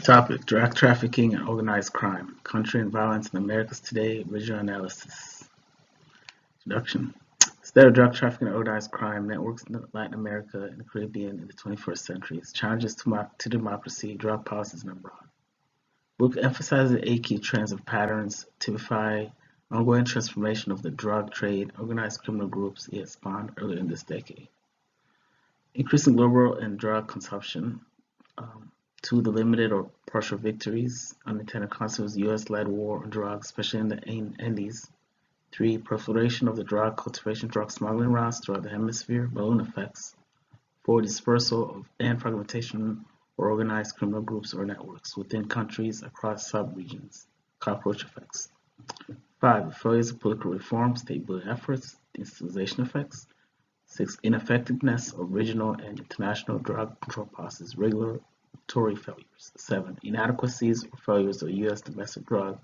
Topic: Drug trafficking and organized crime. Country and violence in the Americas today. Visual analysis. Introduction. Study of drug trafficking and organized crime networks in Latin America and the Caribbean in the 21st century. Challenges to democracy, drug policies, and abroad. Book emphasizes 8 key trends of patterns, typify ongoing transformation of the drug trade, organized criminal groups it spawned earlier in this decade. Increasing global and drug consumption. 2. The limited or partial victories, unintended consequences of U.S.-led war on drugs, especially in the Andes. 3. Proliferation of the drug cultivation, drug smuggling routes throughout the hemisphere, balloon effects. 4. Dispersal of and fragmentation or organized criminal groups or networks within countries across sub-regions, cockroach effects. 5. Failures of political reform, state-building efforts, institutionalization effects. 6. Ineffectiveness of regional and international drug control policies, regulatory failures. 7. Inadequacies or failures of U.S. domestic drug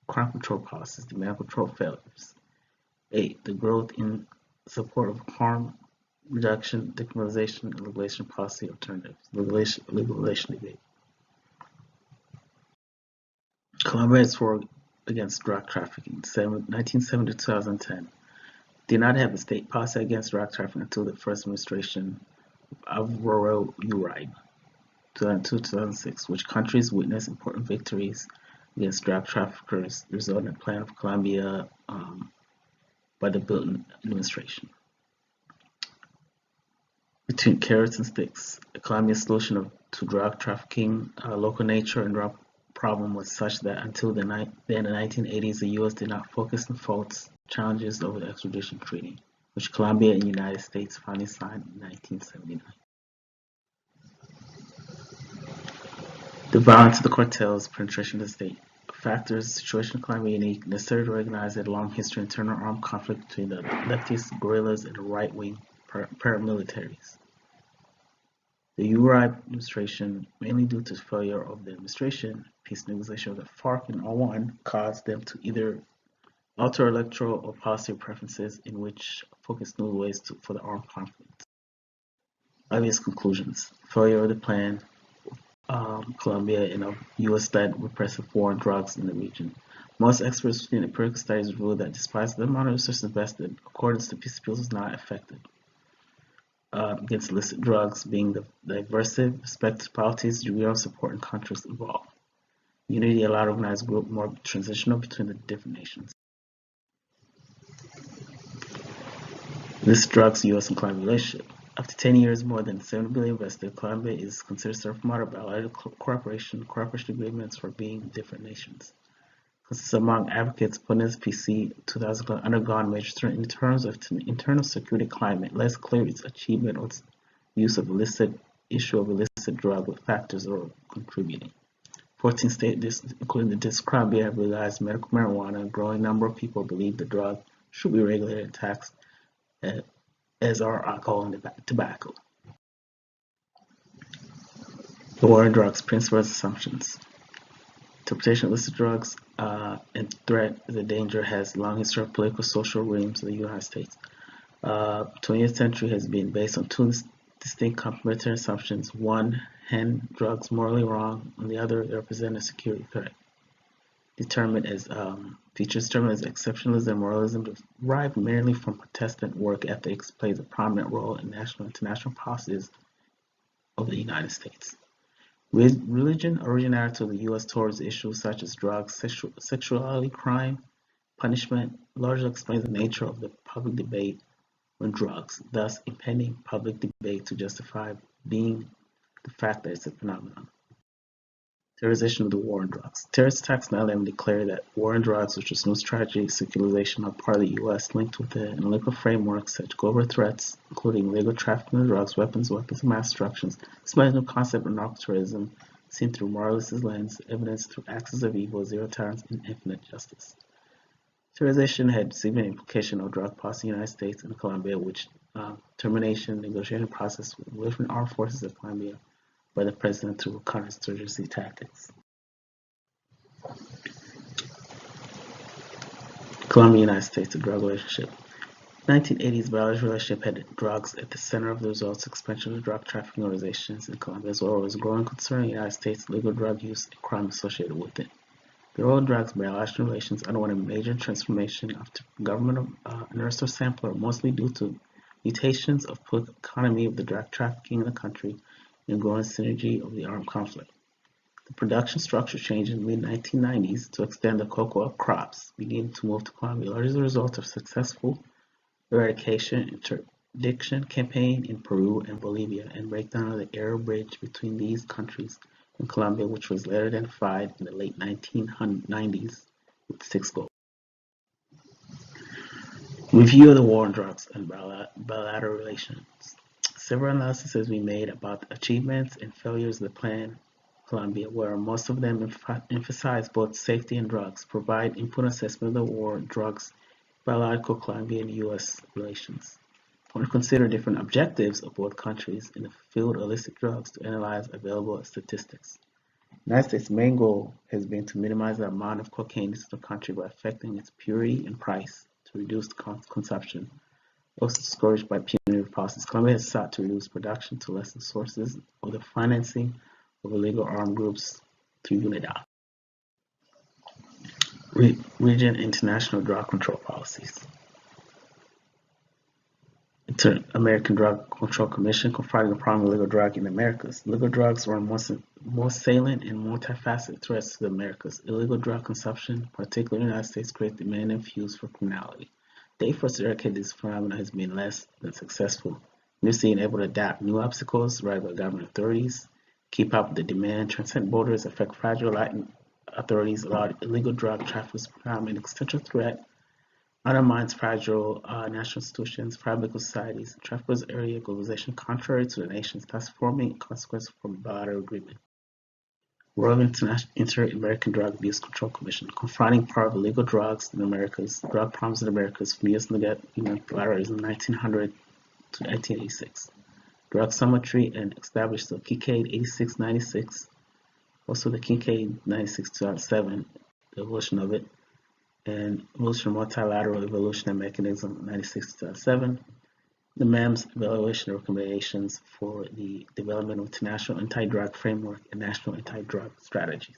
crime control policies, demand control failures. 8. The growth in support of harm reduction, decriminalization, and legalization policy alternatives. Legalization debate. Colombia's war against drug trafficking, 1970 to 2010. Did not have a state policy against drug trafficking until the first administration of Alvaro Uribe, 2002-2006, which countries witnessed important victories against drug traffickers, resulting in a plan of Colombia by the Bilton administration. Between carrots and sticks, Colombia's solution to drug trafficking, local nature, and drug problem was such that until the 1980s, the U.S. did not focus on faults challenges over the extradition treaty, which Colombia and the United States finally signed in 1979. The violence of the cartels, penetration of the state. Factors, situation in Colombia unique, necessary to recognize a long history of internal armed conflict between the leftist guerrillas and the right-wing paramilitaries. The Uribe administration, mainly due to failure of the administration, peace negotiation of the FARC and R1, caused them to either alter electoral or policy preferences in which focus new ways for the armed conflict. Obvious conclusions. Failure of the plan, Colombia in a U.S.-led repressive war on drugs in the region. Most experts in empirical studies reveal that despite the amount of resources invested, accordance to peace deals was not effective against illicit drugs, being the diversive, respective policies, degree of support, and countries involved. Unity allowed organized group more transitional between the different nations. This drugs U.S. and Colombia relationship. After 10 years, more than $7 billion invested, Colombia is considered served model bilateral cooperation agreements for being different nations. Consists among advocates putting SPC 2000 undergone major threat in terms of internal security climate, less clear its achievement or its use of illicit drug with factors or contributing. 14 states, including the District of Columbia, have legalized medical marijuana. A growing number of people believe the drug should be regulated and taxed as are alcohol and tobacco. The war on drugs, principles, assumptions. Interpretation of illicit drugs and threat as a danger has long history of political social regimes in the United States. 20th century has been based on two distinct complementary assumptions. One, hand drugs morally wrong. On the other, they represent a security threat. Features determined as exceptionalism and moralism derived merely from Protestant work ethics plays a prominent role in national and international policies of the United States. Religion originated to the U.S. towards issues such as drugs, sexuality, crime, punishment, largely explains the nature of the public debate on drugs, thus impending public debate to justify being the fact that it's a phenomenon. Terrorization of the war on drugs. Terrorist attacks now let me declare that war on drugs, which is no strategy, secularization on part of the U.S., linked with the analytical framework such global threats, including illegal trafficking of drugs, weapons of mass destruction, despite no concept of narco-terrorism, seen through moralist lens, evidence through axis of evil, zero tolerance, and infinite justice. Terrorization had significant implication on drug policy in the United States and Colombia, which termination negotiation process with different armed forces of Colombia by the president through counterinsurgency tactics. Colombia, United States, the drug relationship. 1980s, Bangladesh's relationship had drugs at the center of the results expansion of drug trafficking organizations in Colombia, as well as growing concern in the United States legal drug use and crime associated with it. The role of drugs in Bangladesh relations underwent a major transformation after government and arrest sampler, mostly due to mutations of political economy of the drug trafficking in the country and growing synergy of the armed conflict. The production structure changed in the mid-1990s to extend the cocoa crops, beginning to move to Colombia, largely as a result of successful eradication interdiction campaign in Peru and Bolivia and breakdown of the air bridge between these countries and Colombia, which was later identified in the late 1990s with 6 goals. Review of the war on drugs and bilateral relations. Several analyses have been made about the achievements and failures of the Plan Colombia, where most of them emphasize both safety and drugs, provide input assessment of the war on drugs, bilateral Colombian and U.S. relations. I want to consider different objectives of both countries in the field of illicit drugs to analyze available statistics. The United States' main goal has been to minimize the amount of cocaine in the country by affecting its purity and price to reduce consumption. Also discouraged by punitive policies, Colombia has sought to reduce production to lessen sources of the financing of illegal armed groups through UNIDA. Region international drug control policies. Inter-American Drug Control Commission confronting the problem of illegal drug in the Americas. Illegal drugs are most salient and multifaceted threats to the Americas. Illegal drug consumption, particularly in the United States, creates demand and fuels for criminality. The effort to eradicate this phenomenon has been less than successful. We're being able to adapt new obstacles raised by government authorities, keep up with the demand, transcend borders, affect fragile authorities, allow illegal drug traffickers to become an existential threat, undermines fragile national institutions, private societies, traffickers area globalization contrary to the nation's transforming consequences from bilateral agreement. Role of Inter-American Drug Abuse Control Commission, confronting part of illegal drugs in the Americas, drug problems in the Americas from U.S. multilateralism 1900 to 1986. Drug summitry and established the Kincaid 86-96, also the Kincaid 96-2007, the evolution of it, and evolution of multilateral evolution and mechanism 96-2007. The MAM's evaluation recommendations for the development of international anti-drug framework and national anti-drug strategies.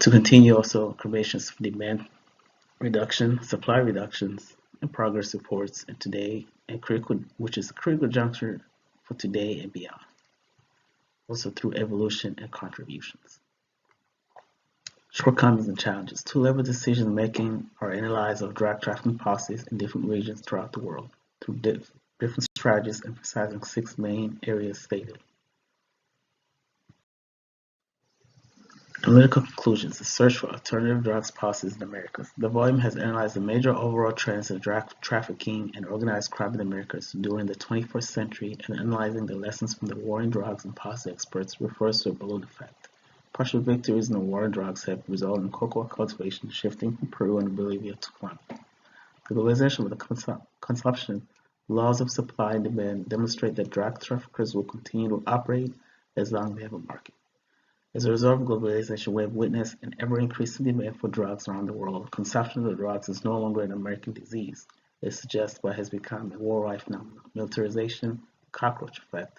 To continue, also recommendations for demand reduction, supply reductions, and progress reports, and today and critical, which is a critical juncture for today and beyond. Also through evolution and contributions. Shortcomings and challenges. Two-level decision making are analyzed of drug trafficking policies in different regions throughout the world through different strategies emphasizing 6 main areas stated. Analytical conclusions. The search for alternative drugs policies in the Americas. The volume has analyzed the major overall trends in drug trafficking and organized crime in the Americas during the 21st century, and analyzing the lessons from the war on drugs and policy experts refers to a balloon effect. Partial victories in the war on drugs have resulted in cocoa cultivation shifting from Peru and Bolivia to Colombia. The globalization of the consumption laws of supply and demand demonstrate that drug traffickers will continue to operate as long as they have a market. As a result of globalization, we have witnessed an ever-increasing demand for drugs around the world. Consumption of drugs is no longer an American disease. It suggests what has become a worldwide phenomenon: militarization, cockroach effect,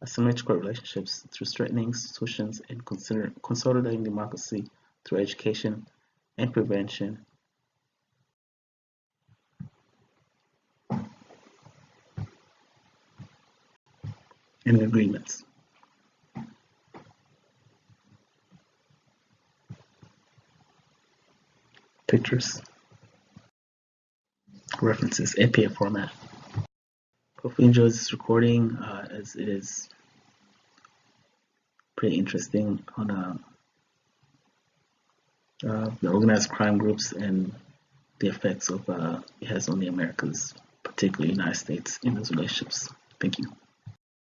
asymmetrical relationships through strengthening institutions, and consolidating democracy through education and prevention. And agreements. Pictures. References, APA format. Hopefully you enjoyed this recording, as it is pretty interesting on the organized crime groups and the effects of it has on the Americas, particularly the United States, in those relationships. Thank you.